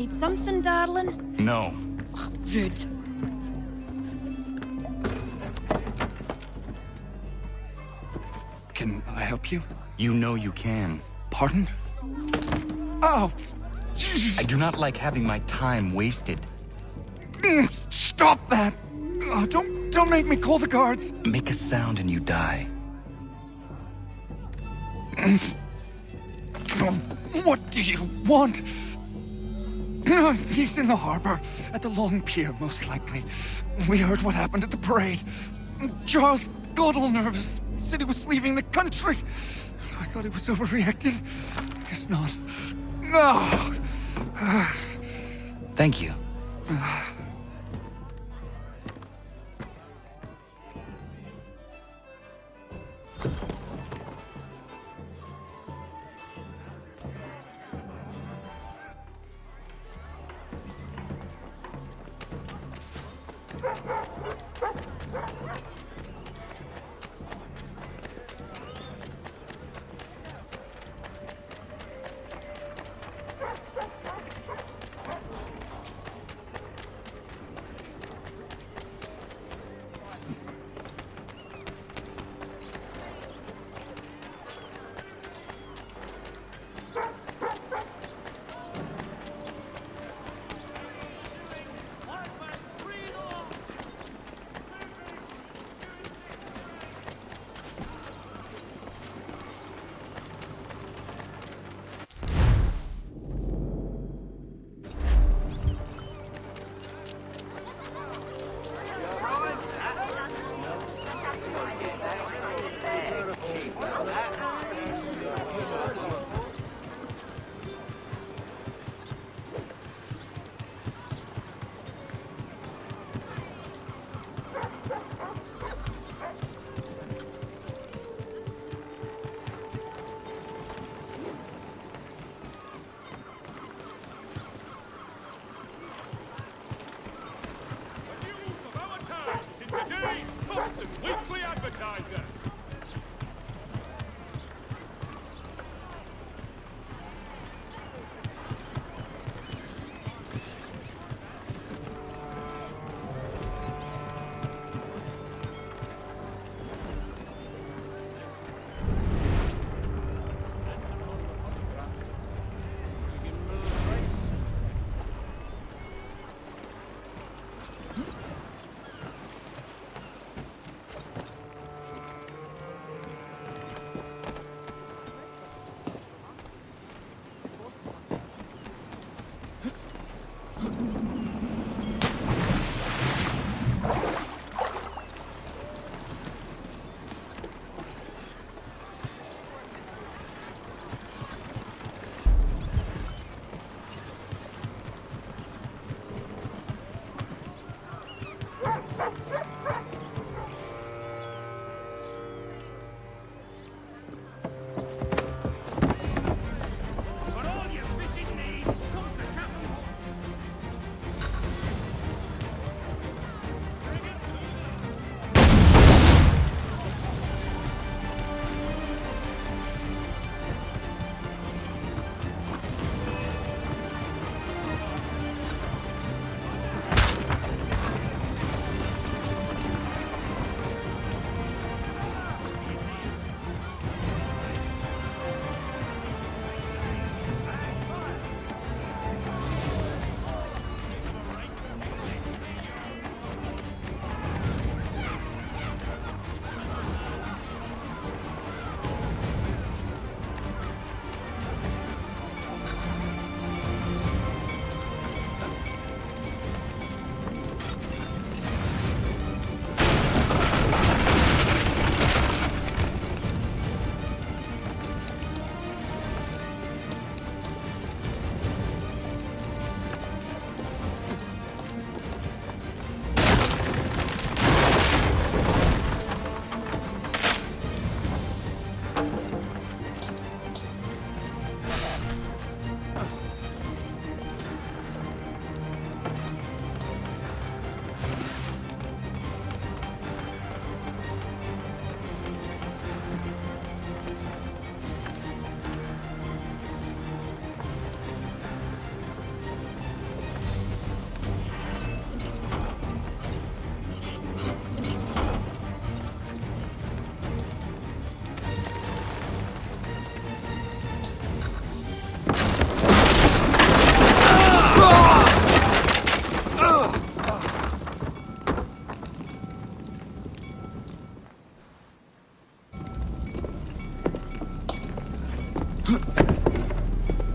Need something, darling? No. Ugh, rude. Can I help you? You know you can. Pardon? Oh! I do not like having my time wasted. Stop that! Don't make me call the guards! Make a sound and you die. What do you want? He's in the harbor, at the long pier, most likely. We heard what happened at the parade. Charles got all nervous, said he was leaving the country. I thought he was overreacting. Guess not. No. Thank you.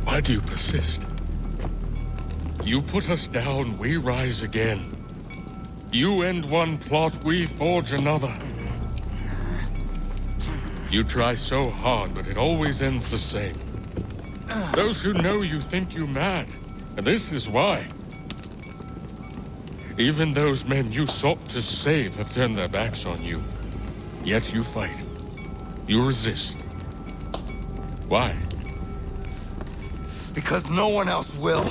Why do you persist? You put us down, we rise again. You end one plot, we forge another. You try so hard, but it always ends the same. Those who know you think you mad, and this is why. Even those men you sought to save have turned their backs on you. Yet you fight. You resist. Why? Because no one else will.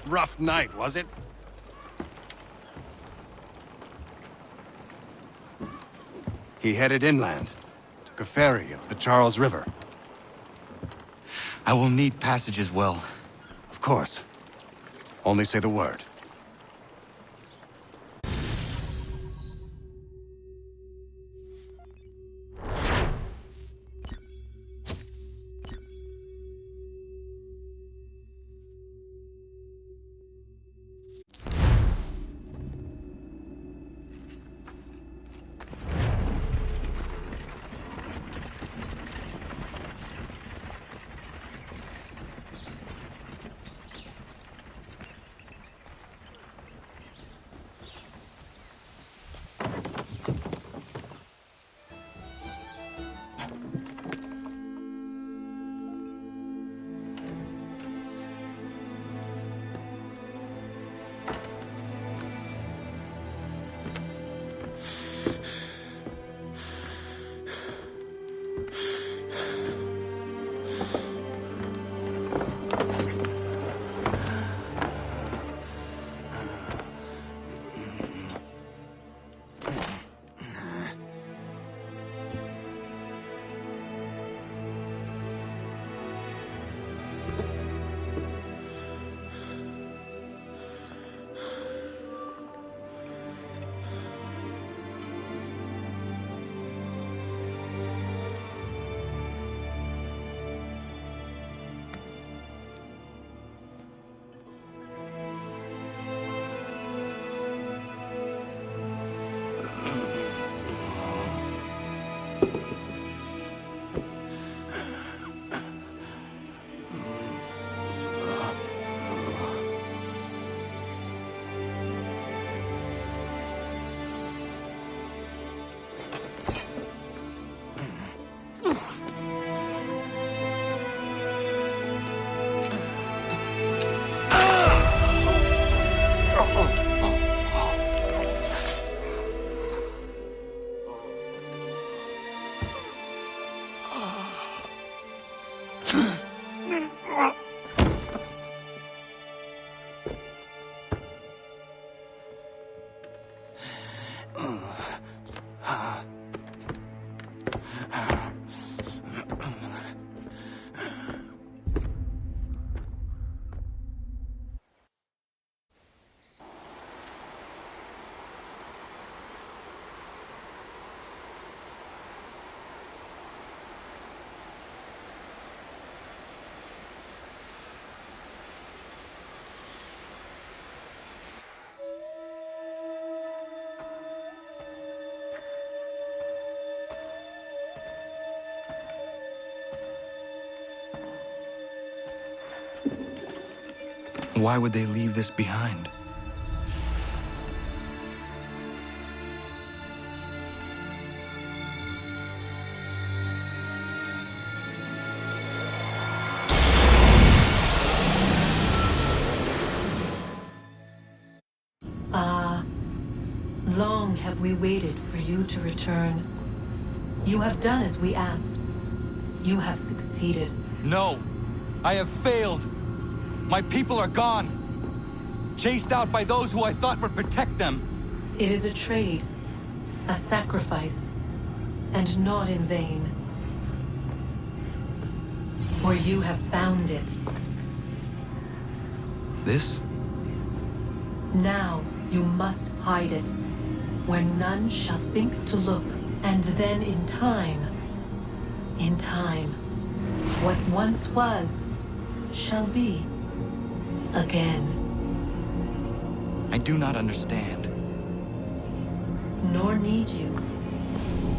Rough night, was it? He headed inland. Took a ferry up the Charles River. I will need passage as well. Of course. Only say the word. Why would they leave this behind? Long have we waited for you to return. You have done as we asked. You have succeeded. No! I have failed! My people are gone! Chased out by those who I thought would protect them! It is a trade, a sacrifice, and not in vain. For you have found it. This? Now you must hide it, where none shall think to look, and then in time, what once was, shall be again. I do not understand. Nor need you.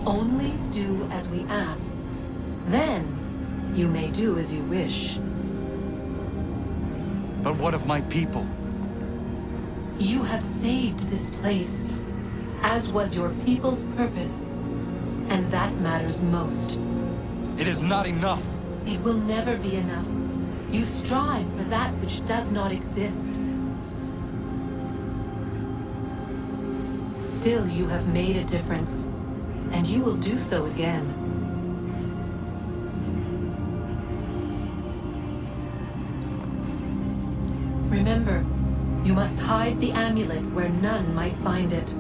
Only do as we ask. Then you may do as you wish. But what of my people? You have saved this place, as was your people's purpose, and that matters most. It is not enough. It will never be enough. You strive for that which does not exist. Still, you have made a difference, and you will do so again. Remember, you must hide the amulet where none might find it.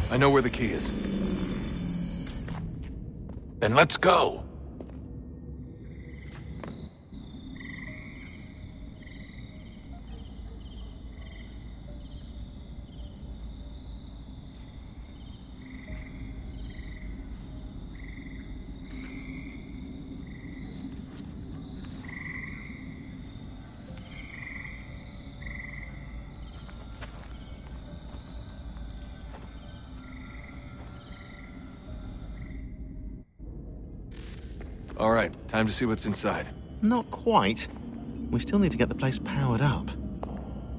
I know where the key is. Then let's go! All right, time to see what's inside. Not quite. We still need to get the place powered up.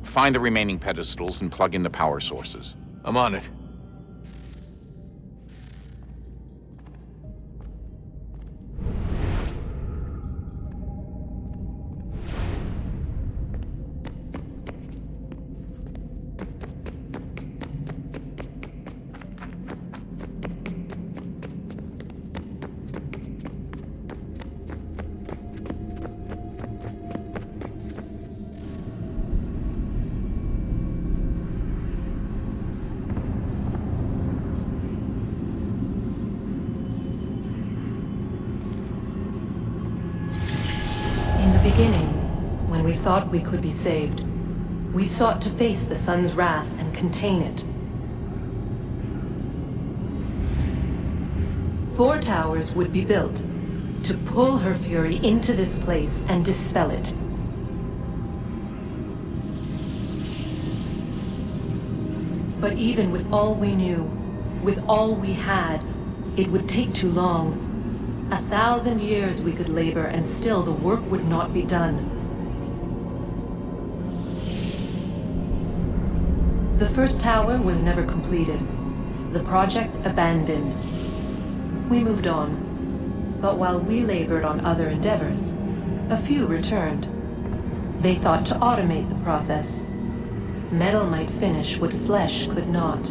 Find the remaining pedestals and plug in the power sources. I'm on it. beginning, when we thought we could be saved, we sought to face the sun's wrath and contain it. 4 towers would be built to pull her fury into this place and dispel it. But even with all we knew, with all we had, it would take too long. 1,000 years we could labor and still the work would not be done. The first tower was never completed. The project abandoned. We moved on. But while we labored on other endeavors, a few returned. They thought to automate the process. Metal might finish what flesh could not.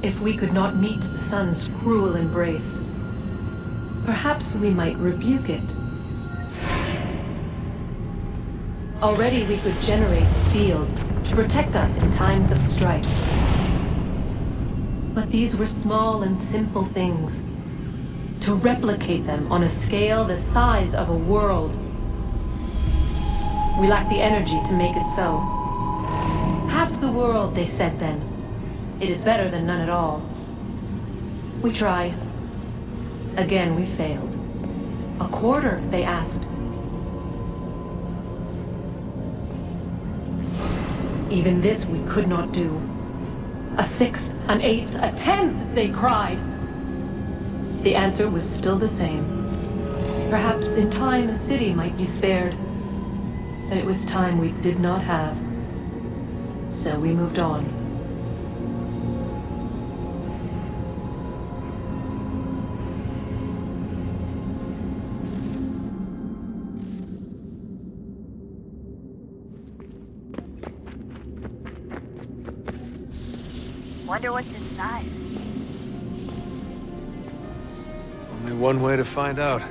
If we could not meet the sun's cruel embrace, perhaps we might rebuke it. Already we could generate fields to protect us in times of strife. But these were small and simple things. To replicate them on a scale the size of a world, we lack the energy to make it so. Half the world, they said then. It is better than none at all. We tried. Again, we failed. A quarter, they asked. Even this we could not do. A 1/6, an 1/8, a 1/10, they cried. The answer was still the same. Perhaps in time a city might be spared. But it was time we did not have. So we moved on. Wonder what's inside. Only one way to find out.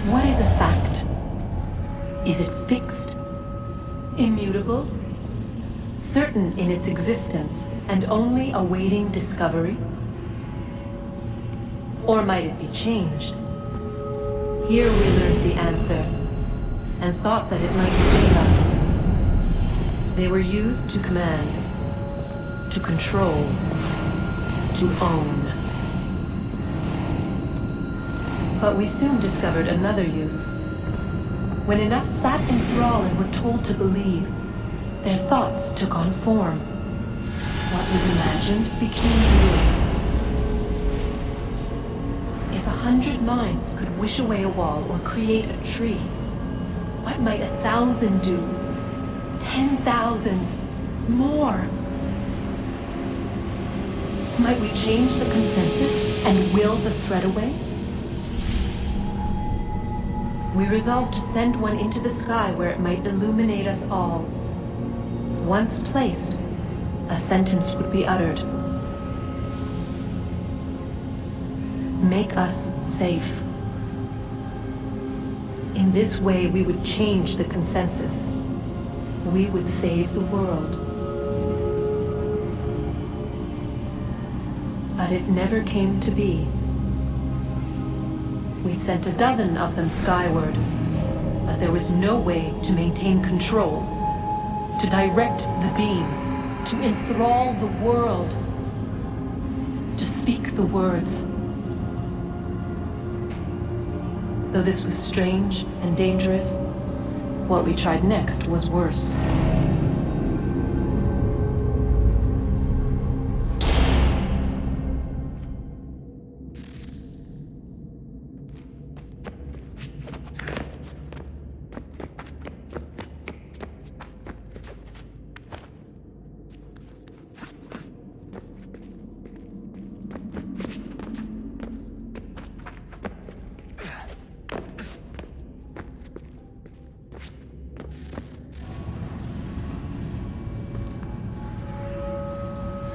What is a fact? Is it fixed? Immutable? Certain in its existence and only awaiting discovery? Or might it be changed? Here we learned the answer and thought that it might save us. They were used to command, to control, to own. But we soon discovered another use. When enough sat in thrall and were told to believe, their thoughts took on form. What was imagined became real. If 100 minds could wish away a wall or create a tree, what might 1,000 do? 10,000? More? Might we change the consensus and will the threat away? We resolved to send one into the sky where it might illuminate us all. Once placed, a sentence would be uttered. Make us safe. In this way, we would change the consensus. We would save the world. But it never came to be. We sent a dozen of them skyward, but there was no way to maintain control, to direct the beam, to enthrall the world, to speak the words. Though this was strange and dangerous, what we tried next was worse.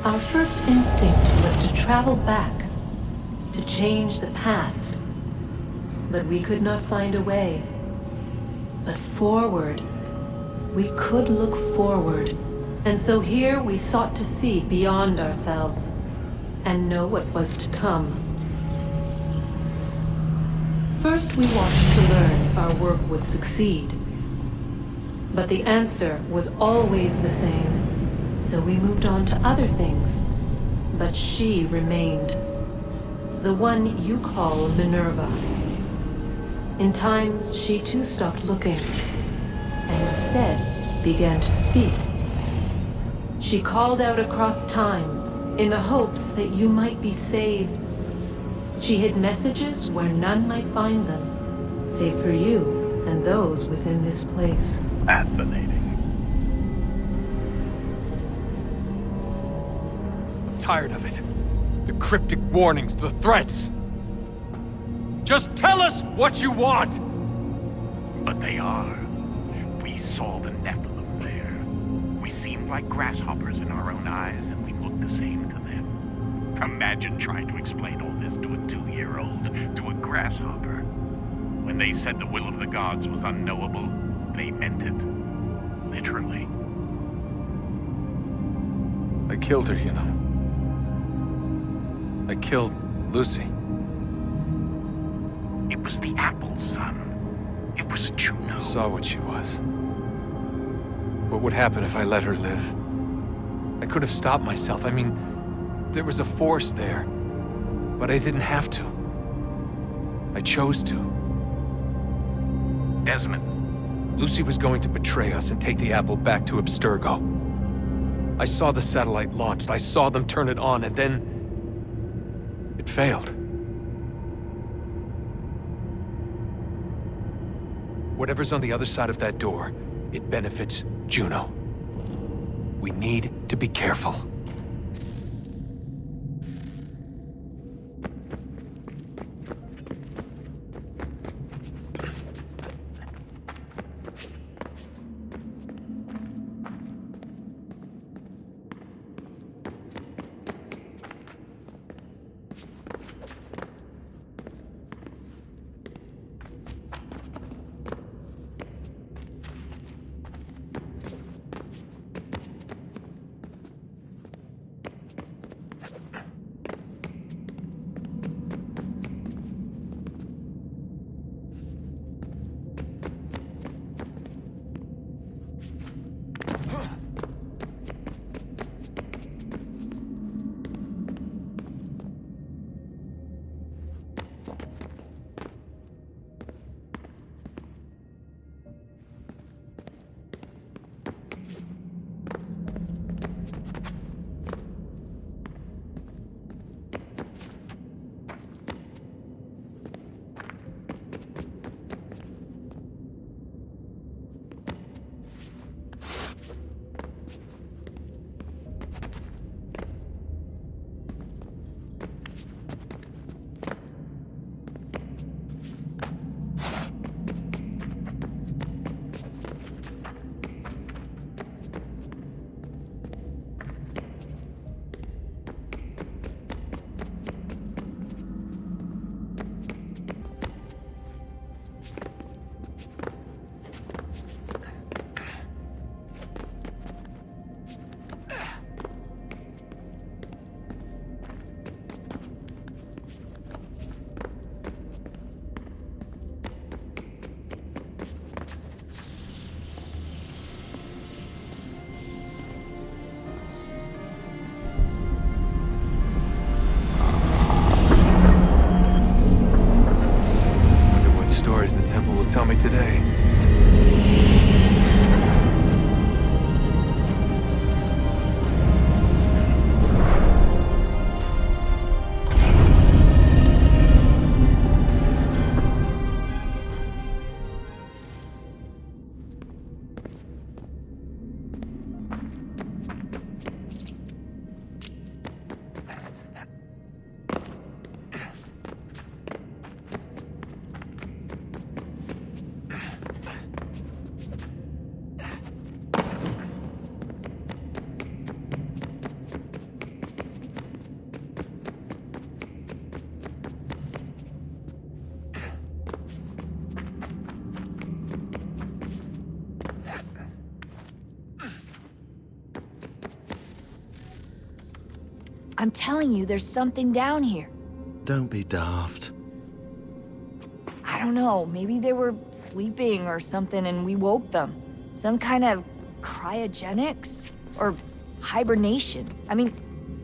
Our first instinct was to travel back, to change the past. But we could not find a way. But forward, we could look forward. And so here we sought to see beyond ourselves and know what was to come. First, we watched to learn if our work would succeed. But the answer was always the same. So we moved on to other things, but she remained. The one you call Minerva. In time, she too stopped looking, and instead began to speak. She called out across time, in the hopes that you might be saved. She hid messages where none might find them, save for you and those within this place. Fascinating. Tired of it. The cryptic warnings, the threats. Just tell us what you want! But they are. We saw the Nephilim there. We seemed like grasshoppers in our own eyes, and we looked the same to them. Imagine trying to explain all this to a 2-year-old, to a grasshopper. When they said the will of the gods was unknowable, they meant it. Literally. I killed her, you know. I killed Lucy. It was the apple, son. It was Juno. I saw what she was. What would happen if I let her live? I could have stopped myself. I mean, there was a force there. But I didn't have to. I chose to. Desmon. Lucy was going to betray us and take the apple back to Abstergo. I saw the satellite launched. I saw them turn it on, and then it failed. Whatever's on the other side of that door, it benefits Juno. We need to be careful. today. I'm telling you, there's something down here. Don't be daft. I don't know, maybe they were sleeping or something and we woke them. Some kind of cryogenics? Or hibernation? I mean,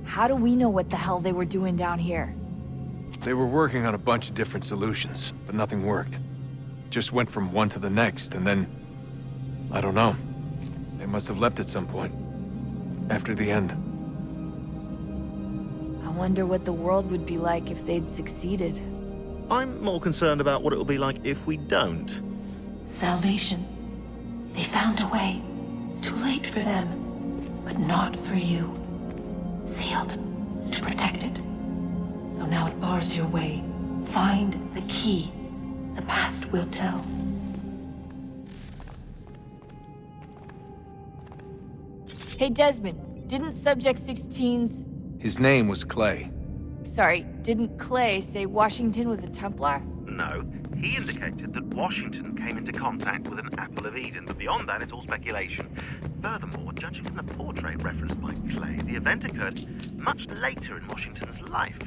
how do we know what the hell they were doing down here? They were working on a bunch of different solutions, but nothing worked. Just went from one to the next, and then... I don't know. They must have left at some point. After the end. I wonder what the world would be like if they'd succeeded. I'm more concerned about what it'll be like if we don't. Salvation. They found a way. Too late for them, but not for you. Sealed to protect it. Though now it bars your way. Find the key. The past will tell. Hey Desmon, didn't Subject 16's... His name was Clay. Sorry, didn't Clay say Washington was a Templar? No. He indicated that Washington came into contact with an Apple of Eden, but beyond that, it's all speculation. Furthermore, judging from the portrait referenced by Clay, the event occurred much later in Washington's life.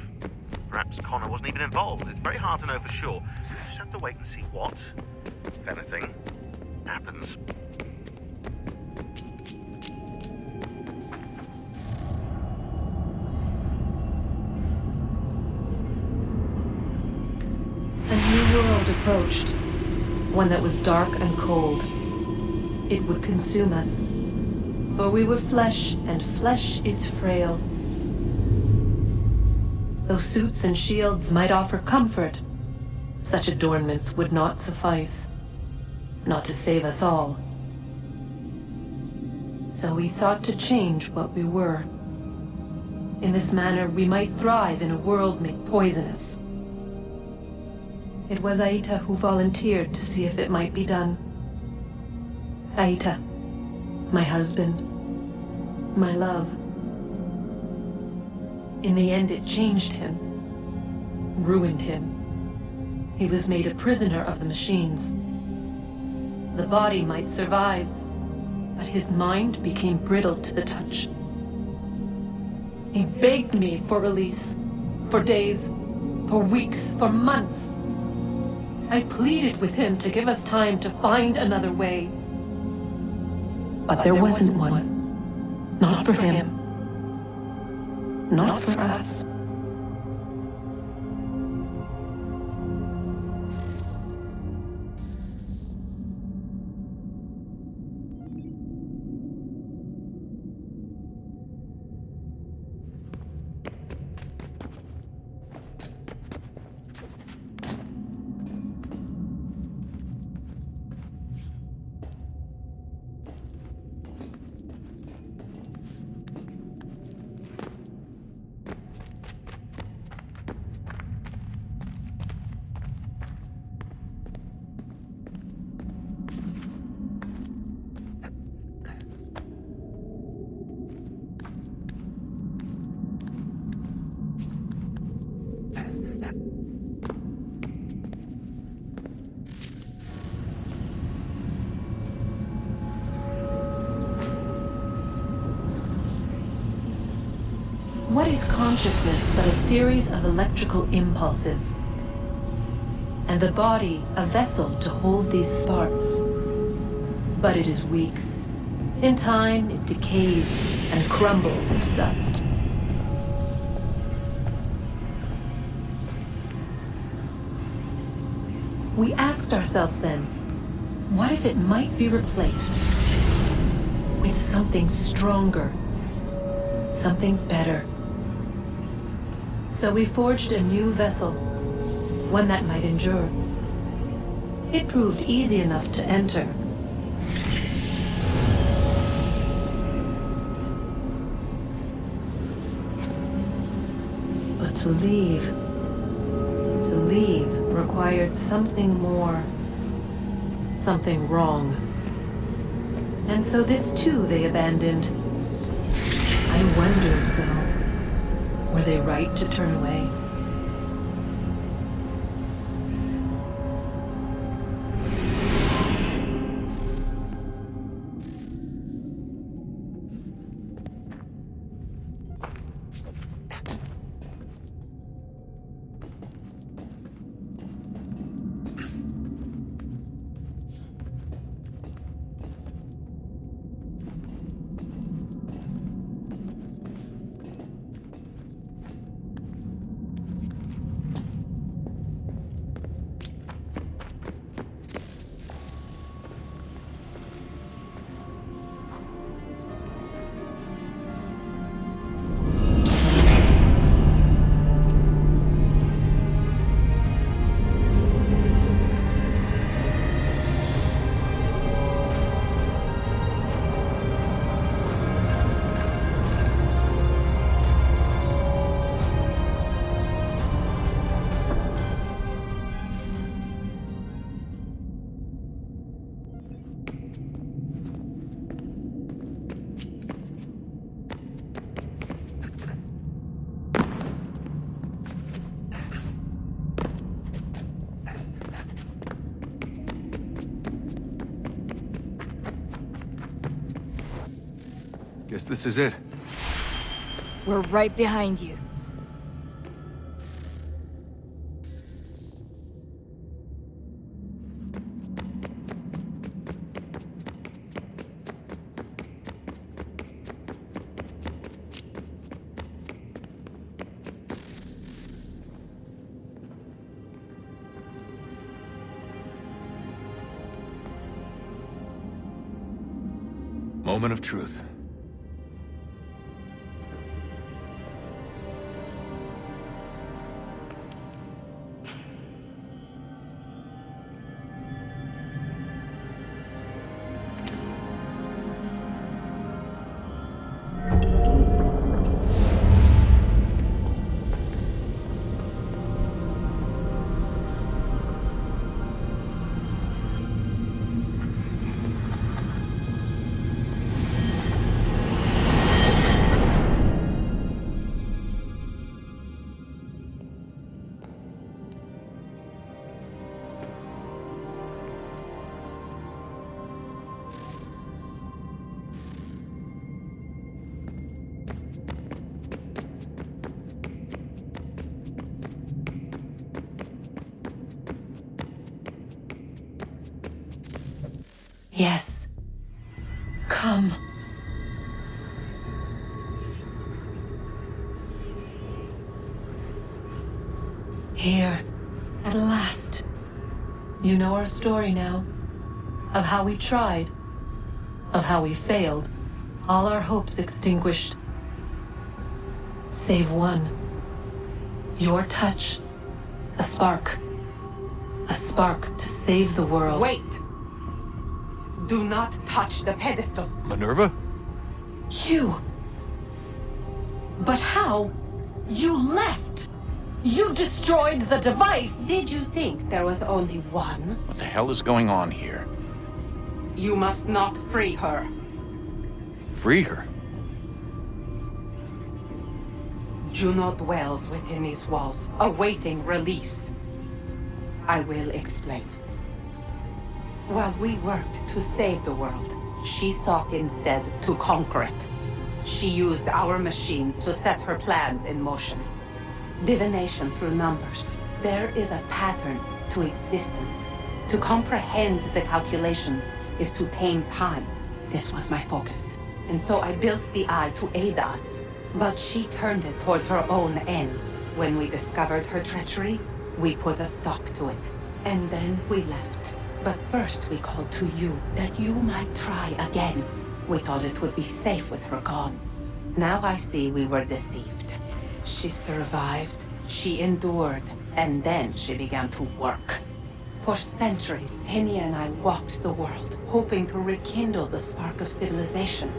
Perhaps Connor wasn't even involved. It's very hard to know for sure. We just have to wait and see what, if anything, happens. A new world approached, one that was dark and cold. It would consume us, for we were flesh, and flesh is frail. Though suits and shields might offer comfort, such adornments would not suffice, not to save us all. So we sought to change what we were. In this manner, we might thrive in a world made poisonous. It was Aita who volunteered to see if it might be done. Aita, my husband, my love. In the end, it changed him, ruined him. He was made a prisoner of the machines. The body might survive, but his mind became brittle to the touch. He begged me for release, for days, for weeks, for months. I pleaded with him to give us time to find another way. But there wasn't one. Not for him. Not for us. What is consciousness but a series of electrical impulses? And the body a vessel to hold these sparks. But it is weak. In time, it decays and crumbles into dust. We asked ourselves then, What if it might be replaced with something stronger, something better? So we forged a new vessel, one that might endure. It proved easy enough to enter. But to leave required something more, something wrong. And so this too they abandoned. I wondered, though, were they right to turn away? Guess this is it. We're right behind you. Moment of truth. Yes. Come. Here, at last. You know our story now. Of how we tried. Of how we failed. All our hopes extinguished. Save one. Your touch. A spark. A spark to save the world. Wait! Do not touch the pedestal. Minerva? You. But how? You left. You destroyed the device. Did you think there was only one? What the hell is going on here? You must not free her. Free her? Juno dwells within these walls, awaiting release. I will explain. While we worked to save the world, she sought instead to conquer it. She used our machines to set her plans in motion. Divination through numbers. There is a pattern to existence. To comprehend the calculations is to tame time. This was my focus. And so I built the eye to aid us. But she turned it towards her own ends. When we discovered her treachery, we put a stop to it. And then we left. But first we called to you, that you might try again. We thought it would be safe with her gone. Now I see we were deceived. She survived, she endured, and then she began to work. For centuries, Tinia and I walked the world, hoping to rekindle the spark of civilization.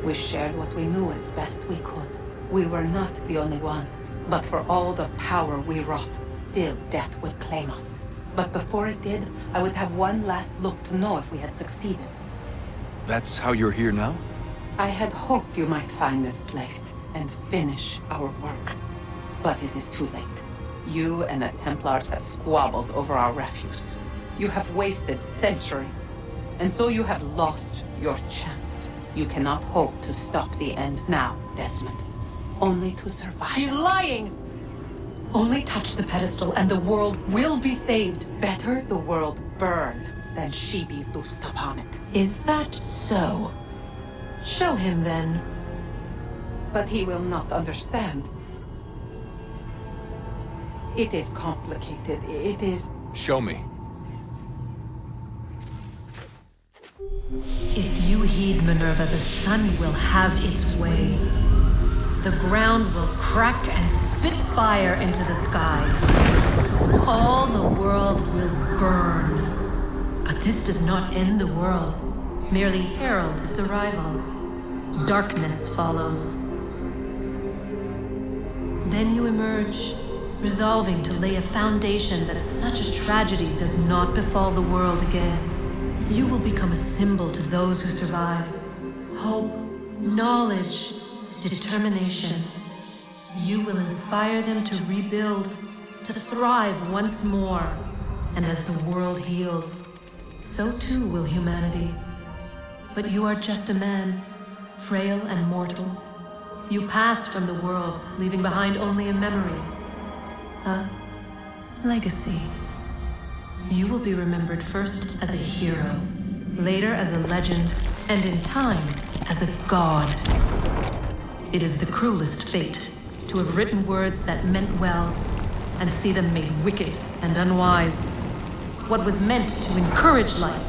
We shared what we knew as best we could. We were not the only ones, but for all the power we wrought, still death would claim us. But before it did, I would have one last look to know if we had succeeded. That's how you're here now? I had hoped you might find this place and finish our work. But it is too late. You and the Templars have squabbled over our refuse. You have wasted centuries, and so you have lost your chance. You cannot hope to stop the end now, Desmond. Only to survive. She's lying! Only touch the pedestal and the world will be saved. Better the world burn than she be loosed upon it. Is that so? Show him then. But he will not understand. It is complicated. It is... Show me. If you heed Minerva, the sun will have its way. The ground will crack and spit fire into the skies. All the world will burn. But this does not end the world, merely heralds its arrival. Darkness follows. Then you emerge, resolving to lay a foundation that such a tragedy does not befall the world again. You will become a symbol to those who survive. Hope, knowledge, determination. You will inspire them to rebuild, to thrive once more. And as the world heals, so too will humanity. But you are just a man, frail and mortal. You pass from the world, leaving behind only a memory. A legacy. You will be remembered first as a hero, later as a legend, and in time, as a god. It is the cruelest fate, to have written words that meant well, and see them made wicked and unwise. What was meant to encourage life,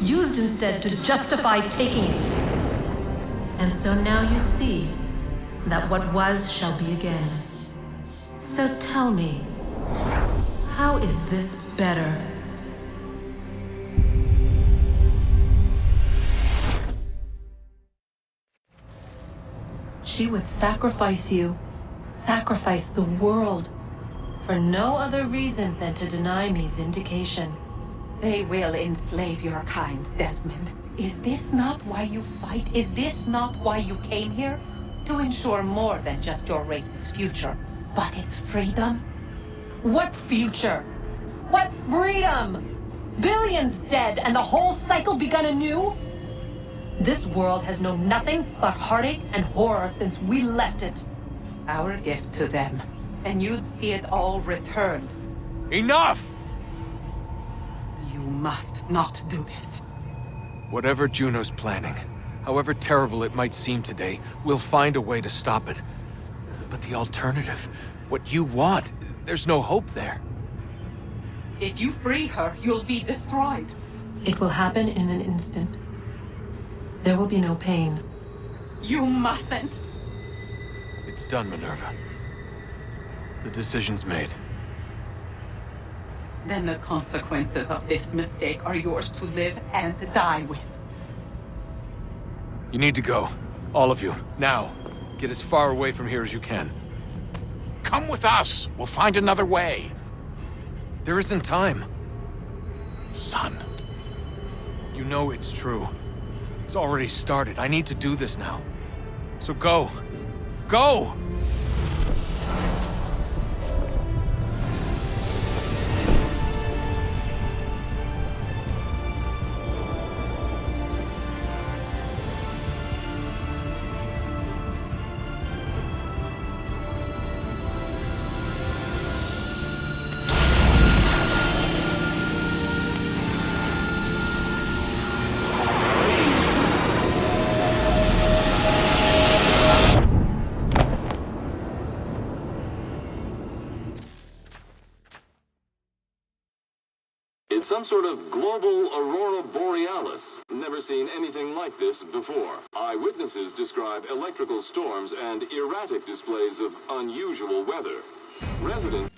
used instead to justify taking it. And so now you see that what was shall be again. So tell me, how is this better? She would sacrifice you, sacrifice the world, for no other reason than to deny me vindication. They will enslave your kind, Desmond. Is this not why you fight? Is this not why you came here? To ensure more than just your race's future, but its freedom? What future? What freedom? Billions dead and the whole cycle begun anew? This world has known nothing but heartache and horror since we left it. Our gift to them, and you'd see it all returned. Enough! You must not do this. Whatever Juno's planning, however terrible it might seem today, we'll find a way to stop it. But the alternative, what you want, there's no hope there. If you free her, you'll be destroyed. It will happen in an instant. There will be no pain. You mustn't. It's done, Minerva. The decision's made. Then the consequences of this mistake are yours to live and die with. You need to go. All of you. Now. Get as far away from here as you can. Come with us. We'll find another way. There isn't time. Son. You know it's true. It's already started. I need to do this now. So go. Go! some sort of global aurora borealis. Never seen anything like this before. Eyewitnesses describe electrical storms and erratic displays of unusual weather. Residents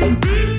Mình